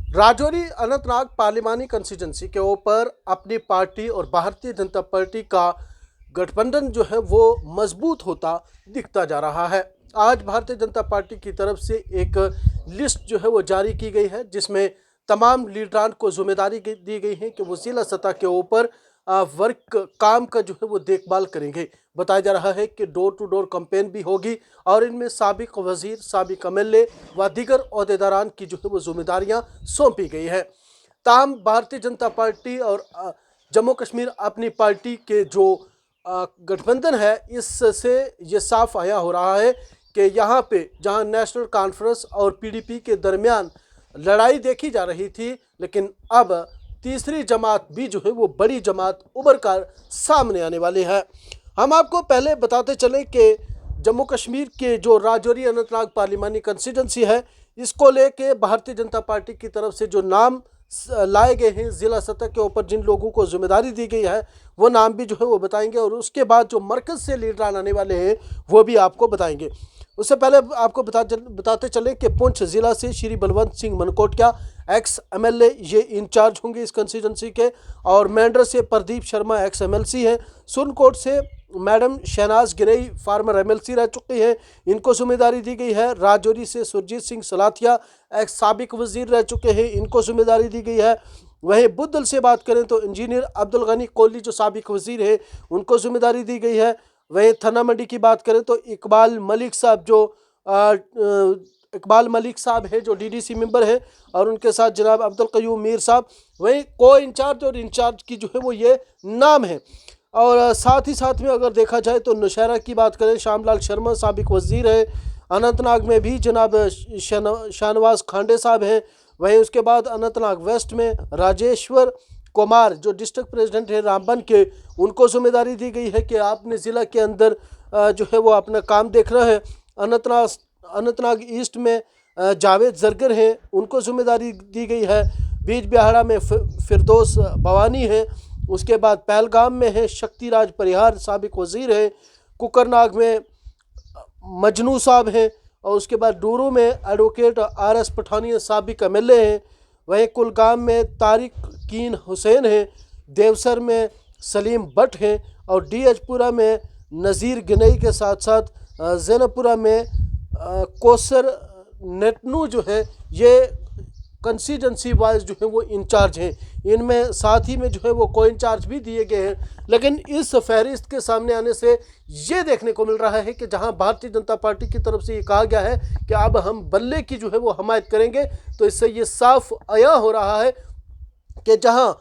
Rajouri Anantnag पार्लिमानी constituency के ऊपर अपनी पार्टी और भारतीय जनता पार्टी का गठबंधन जो है वो मजबूत होता दिखता जा रहा है। आज भारतीय जनता पार्टी की तरफ से एक लिस्ट जो है वो जारी की गई है, जिसमें तमाम लीडरान को जिम्मेदारी दी गई है कि वो जिला सतह के ऊपर वर्क काम का जो है वो देखभाल करेंगे। बताया जा रहा है कि डोर टू डोर कैंपेन भी होगी और इनमें साबिक वजीर, साबिक एमएलए व दीगर ओहदेदारान की जो है वो जिम्मेदारियां सौंपी गई है। ताहम भारतीय जनता पार्टी और जम्मू कश्मीर अपनी पार्टी के जो गठबंधन है, इससे ये साफ आया हो रहा है कि यहाँ पे जहाँ नेशनल कॉन्फ्रेंस और पीडीपी के दरमियान लड़ाई देखी जा रही थी, लेकिन अब तीसरी जमात भी जो है वो बड़ी जमात उभर कर सामने आने वाली है। हम आपको पहले बताते चले कि जम्मू कश्मीर के जो राजौरी अनंतनाग पार्लिमानी कंस्टिट्यूंसी है, इसको लेके भारतीय जनता पार्टी की तरफ से जो नाम लाए गए हैं जिला सतह के ऊपर, जिन लोगों को जिम्मेदारी दी गई है, वो नाम भी जो है वो बताएंगे और उसके बाद जो मरकज़ से लीडरान आने वाले हैं वो भी आपको बताएंगे। उससे पहले आपको बताते चले कि पुंछ ज़िला से श्री बलवंत सिंह मनकोटिया एक्स एमएलए ये इंचार्ज होंगे इस कंस्टिट्यूंसी के, और मेंढर से प्रदीप शर्मा एक्स एमएलसी हैं। सुरनकोट से मैडम शहनाज गिनई फार्मर एमएलसी रह चुके हैं, इनको जिम्मेदारी दी गई है। राजौरी से सुरजीत सिंह सलाथिया एक्स साबिक वजीर रह चुके हैं, इनको जिम्मेदारी दी गई है। वहीं बुद्धल से बात करें तो इंजीनियर अब्दुल गनी कोहली जो साबिक वजीर है, उनको जिम्मेदारी दी गई है। वहीं थना मंडी की बात करें तो इकबाल मलिक साहब है जो डीडीसी मेंबर है, और उनके साथ जनाब अब्दुल कयूम मीर साहब। वहीं को इंचार्ज और इंचार्ज की जो है वो ये नाम है। और साथ ही साथ में अगर देखा जाए तो नौशहरा की बात करें, श्यामलाल शर्मा साबिक वजीर है। अनंतनाग में भी जनाब शाहनवाज खांडे साहब हैं। वहीं उसके बाद अनंतनाग वेस्ट में राजेश्वर कुमार जो डिस्ट्रिक्ट प्रेसिडेंट है रामबन के, उनको जिम्मेदारी दी गई है कि आपने ज़िला के अंदर जो है वो अपना काम देखना है। अनंतनाग ईस्ट में जावेद जरगर हैं, उनको जिम्मेदारी दी गई है। बीज बिहाड़ा में फिरदौस भवानी है। उसके बाद पहलगाम में है शक्तिराज परिहार साबिक वजीर है। कुकरनाग में मजनू साहब हैं, और उसके बाद डूरू में एडवोकेट आरएस पठानी साबिक एमएलए हैं। वहीं कुलगाम में तारिक कीन हुसैन हैं। देवसर में सलीम भट्ट हैं, और डीएचपुरा में नज़ीर गिनई के साथ साथ जैनपुरा में कोसर नेटनू जो है ये कंस्टिट्यूंसी वाइज जो है वो इंचार्ज हैं। इनमें साथ ही में जो है वो को इंचार्ज भी दिए गए हैं। लेकिन इस फहरिस्त के सामने आने से ये देखने को मिल रहा है कि जहां भारतीय जनता पार्टी की तरफ से ये कहा गया है कि अब हम बल्ले की जो है वो हमायत करेंगे, तो इससे ये साफ आया हो रहा है कि जहां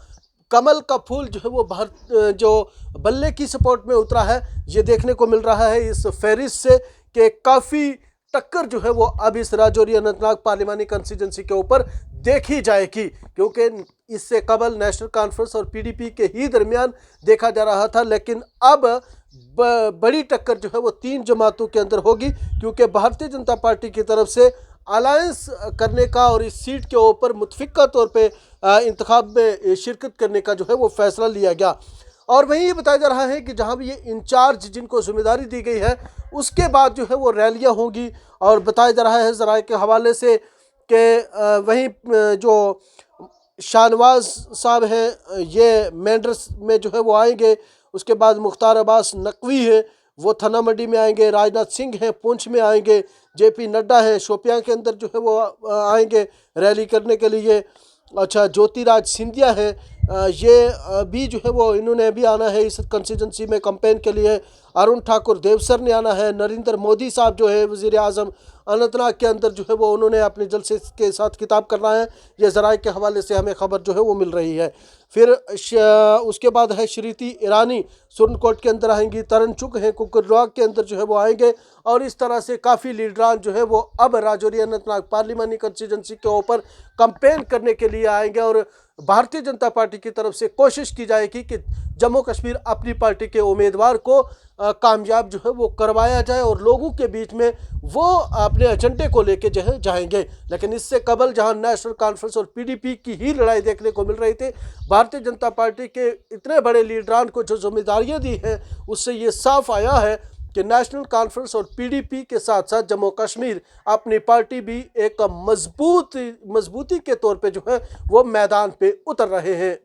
कमल का फूल जो है वो जो बल्ले की सपोर्ट में उतरा है, ये देखने को मिल रहा है इस फहरिस्त से कि काफ़ी टक्कर जो है वो अब इस राजौरी अनंतनाग पार्लिमानी कंस्टिट्यूंसी के ऊपर देखी जाएगी, क्योंकि इससे कबल नेशनल कॉन्फ्रेंस और पीडीपी के ही दरमियान देखा जा रहा था। लेकिन अब बड़ी टक्कर जो है वो तीन जमातों के अंदर होगी, क्योंकि भारतीय जनता पार्टी की तरफ से अलायंस करने का और इस सीट के ऊपर मुतफिका तौर पे इंतखाब में शिरकत करने का जो है वो फैसला लिया गया। और वहीं ये बताया जा रहा है कि जहां भी ये इंचार्ज जिनको जिम्मेदारी दी गई है, उसके बाद जो है वो रैलियां होंगी। और बताया जा रहा है ज़राए के हवाले से कि वहीं जो शाहनवाज साहब हैं ये मेंढर में जो है वो आएंगे। उसके बाद मुख्तार अब्बास नकवी है, वो थना मंडी में आएंगे। राजनाथ सिंह हैं पुंछ में आएंगे। जेपी नड्डा है शोपियां के अंदर जो है वो आएंगे रैली करने के लिए। अच्छा, ज्योतिराज सिंधिया है, ये भी जो है वो इन्होंने भी आना है इस कंस्टिट्यूंसी में कैंपेन के लिए। अरुण ठाकुर देवसर ने आना है। नरेंद्र मोदी साहब जो है वज़ीर आज़म अनंतनाग के अंदर जो है वो उन्होंने अपने जलसे के साथ खिताब करना है। ये ज़राए के हवाले से हमें खबर जो है वो मिल रही है। फिर उसके बाद है श्रीति ईरानी सुरनकोट के अंदर आएंगी। तरन चुग हैं कुकरनाग के अंदर जो है वो आएंगे। और इस तरह से काफ़ी लीडरान जो है वो अब राजौरी अनंतनाग पार्लिमानी कंस्टिट्यूंसी के ऊपर कैंपेन करने के लिए आएंगे। और भारतीय जनता पार्टी की तरफ से कोशिश की जाएगी कि जम्मू कश्मीर अपनी पार्टी के उम्मीदवार को कामयाब जो है वो करवाया जाए और लोगों के बीच में वो अपने एजेंडे को लेके जो है जाएंगे। लेकिन इससे कबल जहां नेशनल कॉन्फ्रेंस और पीडीपी की ही लड़ाई देखने को मिल रही थी, भारतीय जनता पार्टी के इतने बड़े लीडरान को जो जिम्मेदारियां दी हैं, उससे ये साफ आया है कि नेशनल कॉन्फ्रेंस और पीडीपी के साथ साथ जम्मू कश्मीर अपनी पार्टी भी एक मजबूती के तौर पे जो है वो मैदान पे उतर रहे हैं।